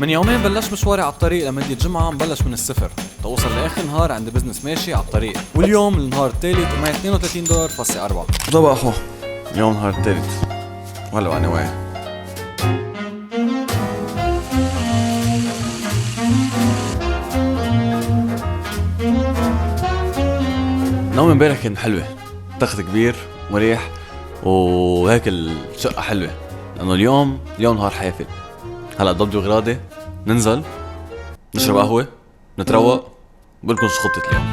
من يومين بلش مشواري على الطريق لمدة جمعة مبلش من الصفر توصل لاخر نهار عند بزنس ماشي على الطريق، واليوم النهار الثالث ومعي $32.4. طبعا اخو اليوم نهار الثالث وهلا انا واعي. نوم امبارح كان حلوة، تخت كبير مريح وهيك الشقة حلوة لأنه اليوم نهار حافل. هلا ضبجي وغراضي ننزل نشرب قهوة نتروق بقولكم شو خطة اليوم.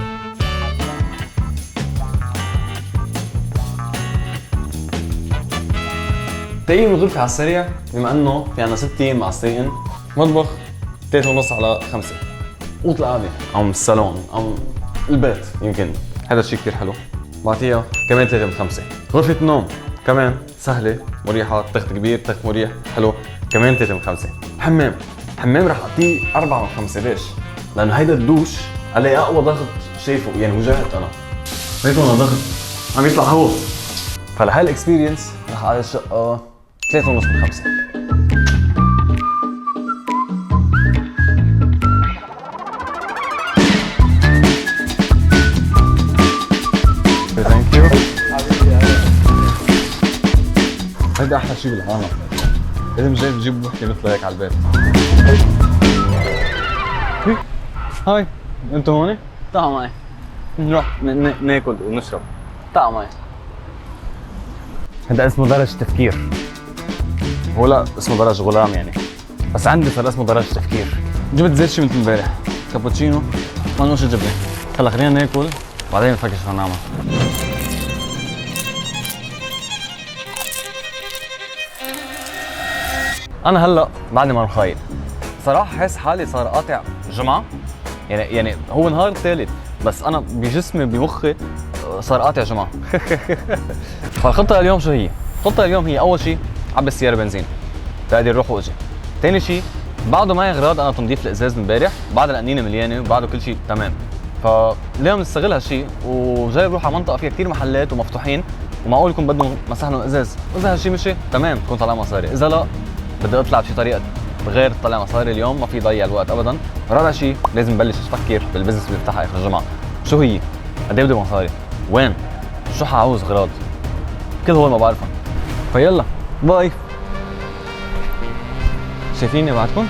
تقييم الغرفة على السريع بما انه في عنا 6 ايام معصرين، مطبخ 3.5 على 5، اوضة القعدة او الصالون او البيت يمكن هذا الشيء كتير حلو، بعطيها كمان 3 من 5. غرفة النوم كمان سهلة مريحة، تخت كبير تخت مريح حلو كمان 3 من 5. حمام رح اعطيه 4 من 5. ليش؟ لانه هيدا الدوش عليه اقوى ضغط شايفه، يعني وجعت انا هيك انا ضغط عم يطلع هوا، فلهاي الاكسبيرينس رح اعطي الشقة 3.5 من 5. ثانك يو. هيدا احلى شيء بالعالم، لازم جاي تجيب وحده مثل هيك على البيت. هاي انتوا هون؟ تعال معي نروح ناكل ونشرب. تعال معي. هذا اسمه درج تفكير. هو لا اسمه درج غلام يعني، بس عندي صار اسمه درج تفكير. جبت زيت شي مثل امبارح، كابوتشينو ما نوش جبنه. هلا خلينا ناكل بعدين نفكر شو نعمل. انا هلا بعدني ما مخايل صراحه، حاسس حالي صار قاطع جمعه، يعني هو نهار ثالث بس انا بجسمي بمخي صار قاطع جمعه. فالخطه اليوم شو هي؟ الخطه اليوم هي اول شيء عبي السياره بنزين تقدر اروح واجي. ثاني شيء بعده معي اغراض انا تنظيف الازاز من امبارح، بعد القنينه مليانه وبعده كل شيء تمام، فاليوم نستغل هالشيء وجاي بروح على منطقه فيها كثير محلات ومفتوحين ومعقول يكون بدهم مسح لهم ازاز. اذا هالشيء مشي تمام تكون طلع مصاري، اذا لا بدي اطلع بشي طريقه غير تطلع مصاري. اليوم ما في ضيع الوقت ابدا. رابع شيء لازم نبلش نفكر بالبزنس اللي بفتحها اخر الجمعه. شو هي؟ قد ايه بدي مصاري؟ وين؟ شو حعوز اغراض؟ كل هول ما بعرفهم. فيلا باي. شايفيني بعدكم؟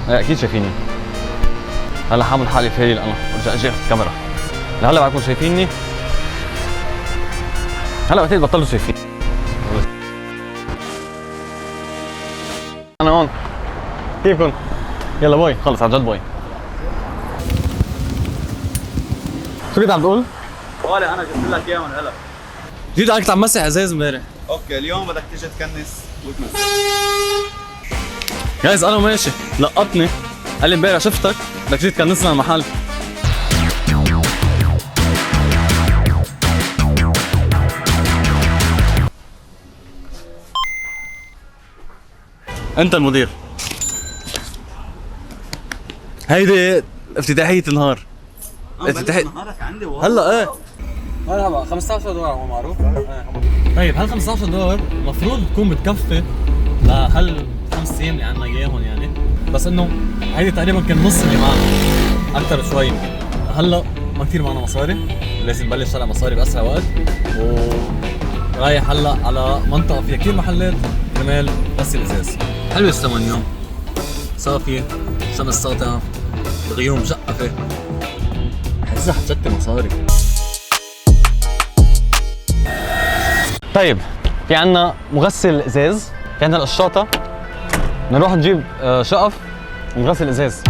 ايه اكيد شايفيني. هلا حامل حالي فيري انا برجع اجي اخذ الكاميرا. هلا بعدكم شايفيني؟ هلا وقتين بطلوا شايفيني. انا هون. كيفكم؟ يلا باي. خلص عن جد باي. شو كنت عم تقول؟ ولا انا جبت لك اياه من هلا. جيت عليك عم مسح ازاز امبارح. اوكي اليوم بدك تيجي تكنس وتمسح. جايز انا ماشي لقطني قال لي امبارح شفتك بدك تيجي تكنسنا المحل. انت المدير. هيدي افتتاحية النهار. افتتاحية نهارك عندي والله. هلا ايه مرحبا. $15 هو معروف. طيب هال $15 المفروض تكون بتكفي لهال 5 ايام اللي عندنا اياهم يعني، بس انه هيدي تقريبا كان نص اللي معنا، اكثر شوي يمكن. هلا ما كثير معنا مصاري، لازم نبلش طلع مصاري باسرع وقت، ورايح هلا على منطقه فيها كثير محلات كرمال غسل الازاز. حلو السما اليوم، صافية، شمس ساطعة، الغيوم مشقفة، حاسسها حتشتي مصاري. طيب في عنا مغسل ازاز، في عنا القشاطه، نروح نجيب شقف ونغسل ازاز.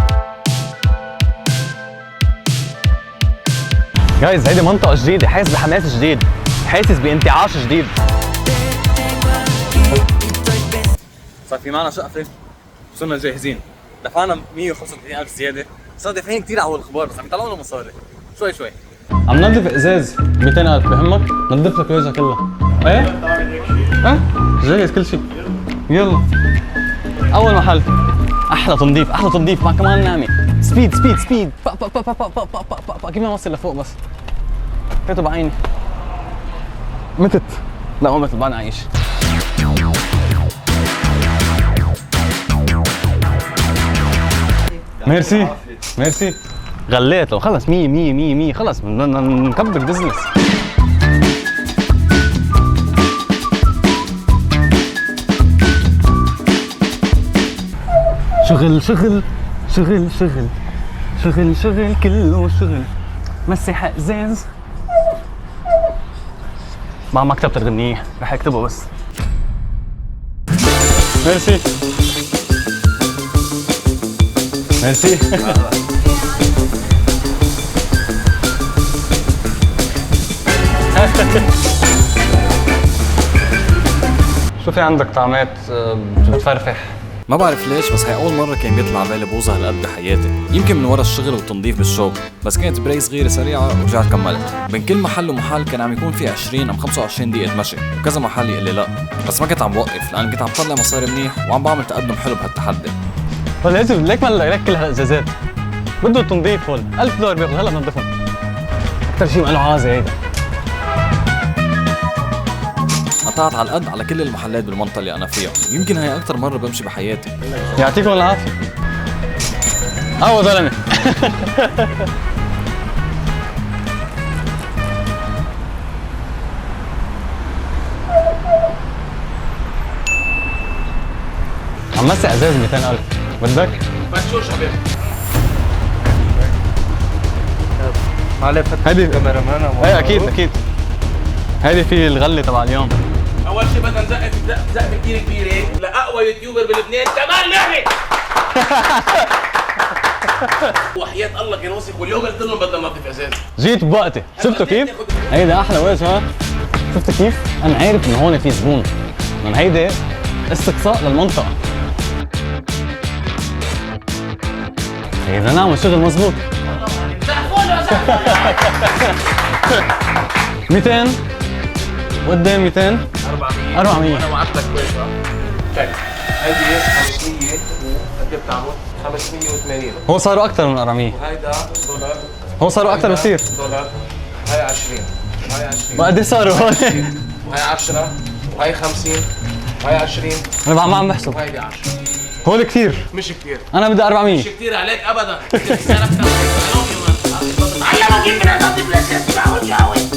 جايز هيدي منطقه جديده، حاسس بحماس جديد، حاسس بانتعاش جديد. صار في معنا شقفة، صرنا جاهزين، دفعنا 135,000 زيادة، صار دافعين كثير على الخبار بس عم يطلعوا لنا مصاري شوي شوي. عم ننظف ازاز 200,000 بهمك؟ ننظف لك الوجه كلها. ايه؟ ايه؟ جاهز كل شيء. يلا. اول محل احلى تنظيف، احلى تنظيف مع كمان نعمه. سبيد سبيد سبيد با با با با با با با با با. كيف ما اوصل لفوق بس. فاتوا بعيني. متت. لا ما متت بعدني عايش. ميرسي ميرسي. غليت له خلص 100 100 100 100 خلص نكبر بزنس. شغل شغل شغل شغل شغل شغل كله شغل. مسح ازاز. ما كتبت الغنية رح اكتبه بس. ميرسي ميرسي. شو في عندك طعمات بتفرفح؟ ما بعرف ليش بس هي أول مرة كان بيطلع على بالي بوظة هالقد بحياتي، يمكن من ورا الشغل والتنظيف بالشوب، بس كانت بريك صغيرة سريعة ورجعت كملت. بين كل محل ومحل كان عم يكون في 20 أم 25 دقيقة مشي، وكذا محل يقول لي لا، بس ما كنت عم بوقف لأن كنت عم طلع مصاري منيح وعم بعمل تقدم حلو بهالتحدي. لازم ليك ما لك كل هالازازات بده تنظيف هول $1000 بياخذ هلا بنظفهم. أكثر شيء له عازة هيدا. قطعت على القد على كل المحلات بالمنطقة اللي أنا فيها، يمكن هي أكثر مرة بمشي بحياتي. يعطيكم العافية. أهو زلمة. عم مسح ازاز 200,000 بدك؟ فتشوش حبيبي. هيدي كاميرا مان. ايه اكيد هيدي في الغله تبع اليوم. اول شيء بدنا نزقف زقفه كثير كبيره لاقوى يوتيوبر بلبنان كمان نحن. وحياة الله كان وثق واليوم قلت لهم بدنا ننظف ازاز. جيت بوقتي شفتوا كيف؟ هيدا احلى وجه. شفتوا كيف؟ انا عارف انه هون في زبون، من هيدي استقصاء للمنطقه. إذا نعمل شغل مظبوط. 200 وقدام 200 400. انا وعدتك كويس. طيب هيدي 500 وقد بتعمل 580. هو صاروا اكثر من 400. وهيدا دولار. هو صاروا اكثر بكثير. دولار. هاي 20 وهي 20. وقد ايه صاروا هون؟ وهي 10 وهي 50 وهي 20 انا ما عم بحسب. وهيدي 10. هول كثير. مش كثير. انا بدي 400. مش كثير عليك ابدا. علموا كيف بدنا ننظف الاساس تبعه الجوي.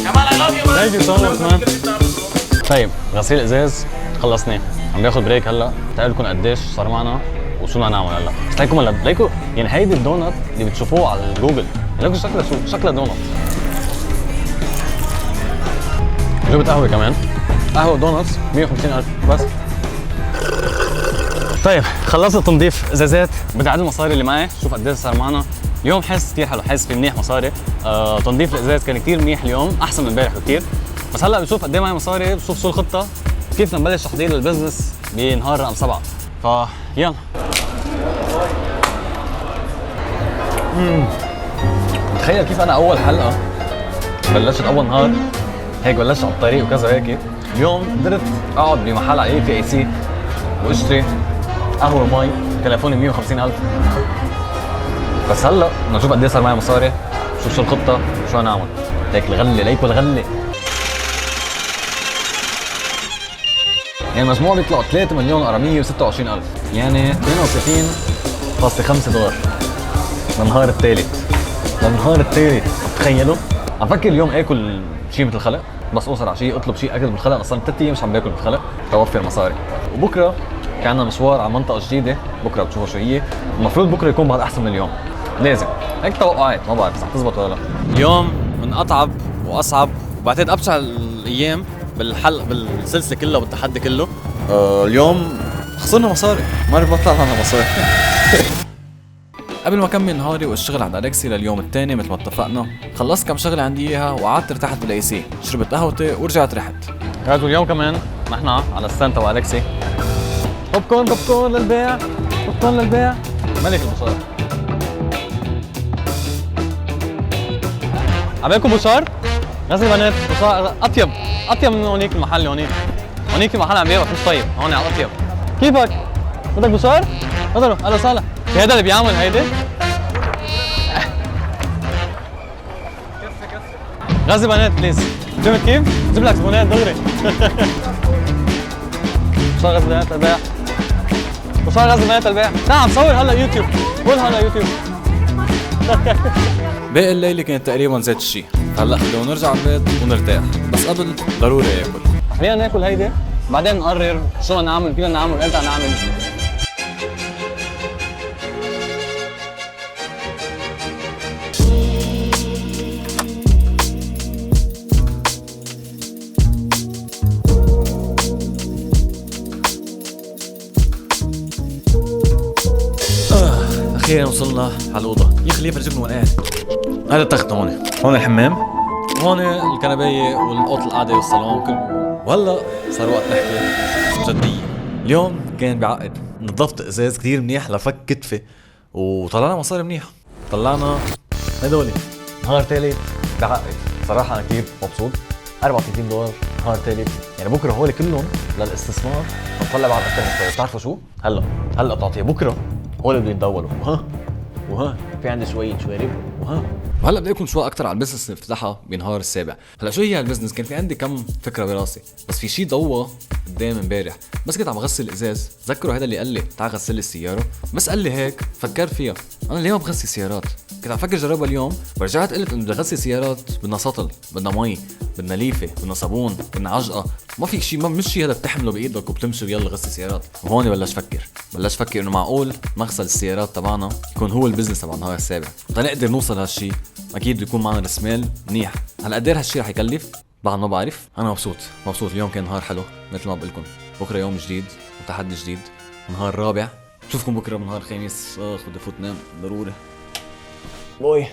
كمان I love you man. Thank you so much man. طيب غسيل ازاز خلصناه، عم باخذ بريك هلا، تعالوا لكم قديش صار معنا وشو بدنا نعمل هلا. بس ليكم هلا ليكم يعني هيدي الدونت اللي بتشوفوه على الجوجل، ليكم شكلها شو شكلها دونت. جبت قهوه كمان، قهوه دونتس 150,000 بس. طيب خلصت تنظيف ازازات، بدي اعد المصاري اللي معي، شوف قديش صار معنا. اليوم حاسس كثير حلو، حاسس في منيح مصاري. تنظيف الازاز كان كثير منيح اليوم، احسن من امبارح بكثير. بس هلا بشوف قد ايه معي مصاري، بشوف شو الخطه، كيف بدنا نبلش تحضير للبزنس بنهار رقم 7. فيلا. تخيل كيف انا اول حلقه بلشت اول نهار هيك، بلشت على الطريق وكذا هيك. اليوم قدرت اقعد بمحل عليه في اي سي واشتري قهوه ومي، تليفوني 150,000. بس هلا بدنا نشوف قد ايه صار معي مصاري، شوف شو الخطه وشو نعمل. هيك الغله ليكو الغله. يعني المجموع بيطلعوا 3,426,000، يعني 32.5 دولار للنهار الثالث. للنهار الثالث تخيلوا. عم فكر اليوم اكل شيء مثل الخلق، بس اوصل على شيء اطلب شيء اكل بالخلق، اصلا 3 ايام مش عم باكل بالخلق توفر مصاري. وبكره في عندنا مشوار على منطقه جديده، بكره بتشوفوا شو هي. المفروض بكره يكون بعد احسن من اليوم، لازم هيك توقعات، ما بعرف اذا حتزبط ولا لا. اليوم من اصعب واصعب وبعتقد ابشع الايام بالسلسله كلها والتحدي كله. اليوم خسرنا مصاري، ما عرف بطلع لنا مصاري. قبل ما اكمل نهاري واشتغل عند الكسي لليوم الثاني مثل ما اتفقنا، خلصت كم شغله عندي اياها وقعدت ارتحت بالاي سي، شربت قهوتي ورجعت رحت. قالوا اليوم كمان نحن على الستاند تبع الكسي. بوب كورن للبيع، بوب كورن للبيع. ملك البشار. عبالكم بشار؟ غزل بنات بشار اطيب من هونيك المحل. هونيك المحل عم بيبيع مش طيب، هون على الاطيب. كيفك؟ بدك بشار؟ تفضلوا اهلا وسهلا. في هذا اللي بيعمل هيدي؟ غزل بنات بليز. فهمت كيف؟ جيب لك زبونات دغري. بشار غزل بنات للبيع. وصار غزل بنات البيع. نعم صور هلا يوتيوب، قول هلا يوتيوب. باقي الليلة كانت تقريبا ذات الشيء. هلا بدنا نرجع على البيت ونرتاح، بس قبل ضروري اكل. خلينا ناكل هيدي بعدين نقرر شو بدنا نعمل، فينا نعمل، امتى نعمل. اخيرا وصلنا على الاوضه. يا خليفه جبنا وين قاعد. هذا التخت هون الحمام، هون الكنبايه والقط القعده والصالون كل. وهلا صار وقت نحكي جديه. اليوم كان بعقد، نظفت ازاز كثير منيح لفك كتفي وطلعنا مصاري منيح. طلعنا هدول. نهار ثالث بعقد، صراحه انا كثير مبسوط. $34 نهار ثالث، يعني بكره هول كلهم للاستثمار. بنطلع بعد اكثر من شوي. بتعرفوا شو؟ هلا بتعطيه بكره هول بده يتدولوا. وها في عندي شويه شوارب وهلا بدي اكون شوي اكثر على البزنس اللي افتتحها بنهار السابع. هلا شو هي البزنس؟ كان في عندي كم فكره براسي، بس في شيء ضوى قدام امبارح. بس كنت عم غسل الازاز، تذكروا هذا اللي قال لي تعال غسل لي السياره. بس قال لي هيك فكرت فيها، انا اليوم بغسل سيارات. كنت عم فكر جربها اليوم، ورجعت قلت انه بدي اغسل سيارات بدنا سطل، بدنا مي، بدنا ليفه، بدنا صابون، بدنا عجقه. ما فيك شيء، مش شيء هذا بتحمله بايدك وبتمشي ويلا غسل سيارات. وهون بلش فكر انه معقول مغسل السيارات تبعنا يكون هو البزنس تبع النهار السابع. تنقدر نوصل هالشيء اكيد بده يكون معنا راس مال منيح. هلا قد ايه هالشيء رح يكلف بعد ما بعرف. انا مبسوط. اليوم كان نهار حلو مثل ما بقول لكم. بكره يوم جديد وتحدي جديد، نهار رابع. بشوفكم بكره بنهار خميس. بدي فوت نام ضروري. باي.